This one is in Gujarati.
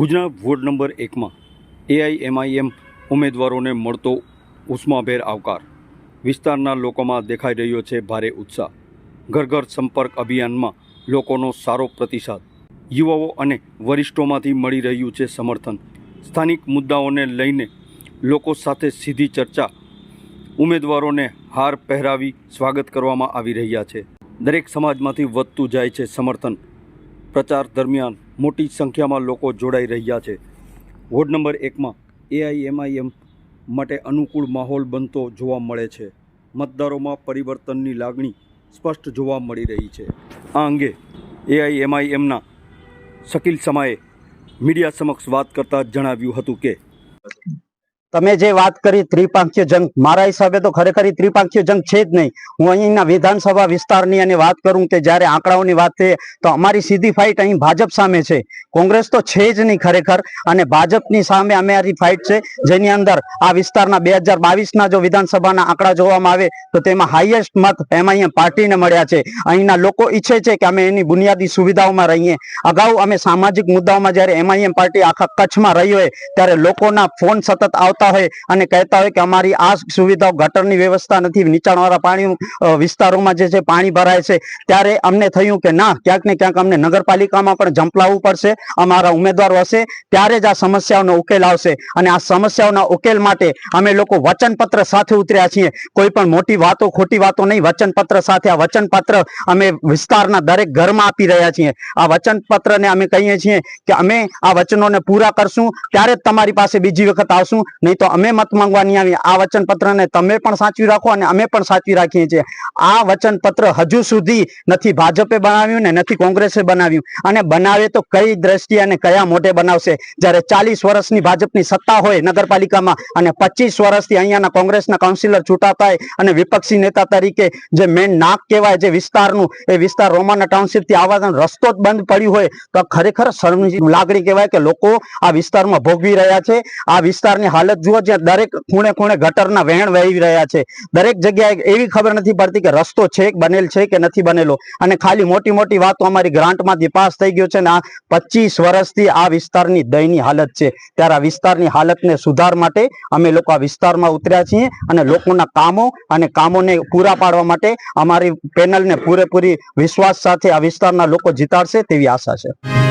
ભુજના વોર્ડ નંબર 1માં AIMIM ઉમેદવારોને મળતો ઉષ્માભેર આવકાર। વિસ્તારના લોકોમાં દેખાઈ રહ્યો છે ભારે ઉત્સાહ। ઘર ઘર સંપર્ક અભિયાનમાં લોકોનો સારો પ્રતિસાદ। યુવાઓ અને વરિષ્ઠોમાંથી મળી રહ્યું છે સમર્થન। સ્થાનિક મુદ્દાઓને લઈને લોકો સાથે સીધી ચર્ચા। ઉમેદવારોને હાર પહેરાવી સ્વાગત કરવામાં આવી રહ્યા છે। દરેક સમાજમાંથી વધતું જાય છે સમર્થન। પ્રચાર દરમિયાન મોટી સંખ્યામાં લોકો જોડાઈ રહ્યા છે। વોર્ડ નંબર 1માં AIMIM માટે અનુકૂળ માહોલ બનતો જોવા મળે છે। મતદારોમાં પરિવર્તનની લાગણી સ્પષ્ટ જોવા મળી રહી છે। આ અંગે AIMIMના શકીલ સમાએ મીડિયા સમક્ષ વાત કરતા જણાવ્યું હતું કે તમે જે વાત કરી ત્રિપાંખીય જંગ, મારા હિસાબે તો ખરેખર ત્રિપાંખીય જંગ છે જ નહીં। હું અહીંના વિધાનસભા વિસ્તારની અને વાત કરું કે જ્યારે આંકડાઓની વાત છે તો અમારી સીધી ફાઇટ અહીં ભાજપ સામે છે। કોંગ્રેસ તો છે જ નહીં ખરેખર, અને ભાજપની સામે અમારી ફાઇટ છે, જેની અંદર આ વિસ્તારના 2022ના જો વિધાનસભાના આંકડા જોવામાં આવે તો તેમાં હાઈએસ્ટ મત MIM પાર્ટીને મળ્યા છે। અહીંના લોકો ઈચ્છે છે કે અમે એની બુનિયાદી સુવિધાઓમાં રહીએ। અગાઉ અમે સામાજિક મુદ્દાઓમાં જ્યારે MIM પાર્ટી આખા કચ્છમાં રહી હોય ત્યારે લોકોના ફોન સતત આવતા હોય અને કહેતા હોય કે અમારી આ સુવિધાઓ, ગટરની વ્યવસ્થા નથી, નીચાણવાળા પાણી વિસ્તારોમાં જે છે પાણી ભરાય છે, ત્યારે અમને થયું કે ના, ક્યાંક ને ક્યાંક અમને નગરપાલિકામાં પણ ઝંપલાવવું પડશે। અમારા ઉમેદવારો હશે ત્યારે જ આ સમસ્યાઓનો ઉકેલ આવશે, અને આ સમસ્યાઓના ઉકેલ માટે અમે લોકો વચનપત્ર સાથે ઉતર્યા છીએ। કોઈ પણ મોટી વાતો, ખોટી વાતો નહીં, વચનપત્ર સાથે। આ વચનપત્ર અમે વિસ્તારના દરેક ઘરમાં આપી રહ્યા છીએ। આ વચનપત્રને અમે કહીએ છીએ કે અમે આ વચનોને પૂરા કરશું ત્યારે જ તમારી પાસે બીજી વખત આવશું, નહીં તો અમે મત માંગવા નહીં આવીએ। આ વચનપત્રને તમે પણ સાચવી રાખો અને અમે પણ સાચવી રાખીએ છીએ। આ વચનપત્ર હજુ સુધી નથી ભાજપે બનાવ્યું ને નથી કોંગ્રેસે બનાવ્યું, અને બનાવે તો કઈ દ્રષ્ટિએ અને કયા મોઢે બનાવશે? જ્યારે 40 વર્ષની ભાજપની સત્તા હોય નગરપાલિકામાં અને 25 વર્ષથી અહીંયાના કોંગ્રેસના કાઉન્સિલર છૂટા થાય અને વિપક્ષી નેતા તરીકે જે મેન નાક કહેવાય જે વિસ્તારનું, એ વિસ્તાર રોમાના ટાઉનશીપથી આવવાનો રસ્તો જ બંધ પડ્યું હોય તો ખરેખર શરમની લાગણી કહેવાય કે લોકો આ વિસ્તારમાં ભોગવી રહ્યા છે। આ વિસ્તારની હાલત જુઓ, જ્યાં દરેક ખૂણે ખૂણે ગટરના વહેણ વહી રહ્યા છે। દરેક જગ્યાએ એવી ખબર નથી પડતી કે રસ્તો છે બનેલ છે કે નથી બનેલો, અને ખાલી મોટી મોટી વાતો અમારી ગ્રાન્ટમાંથી પાસ થઈ ગયો છે ને આ 25 વર્ષથી આ વિસ્તારની દયનીય હાલત છે। ત્યારે આ વિસ્તારની હાલતને સુધાર માટે અમે લોકો આ વિસ્તારમાં ઉતર્યા છીએ, અને લોકોના કામો અને કામોને પૂરા પાડવા માટે અમારી પેનલને પૂરેપૂરી વિશ્વાસ સાથે આ વિસ્તારના લોકો જીતાડશે તેવી આશા છે।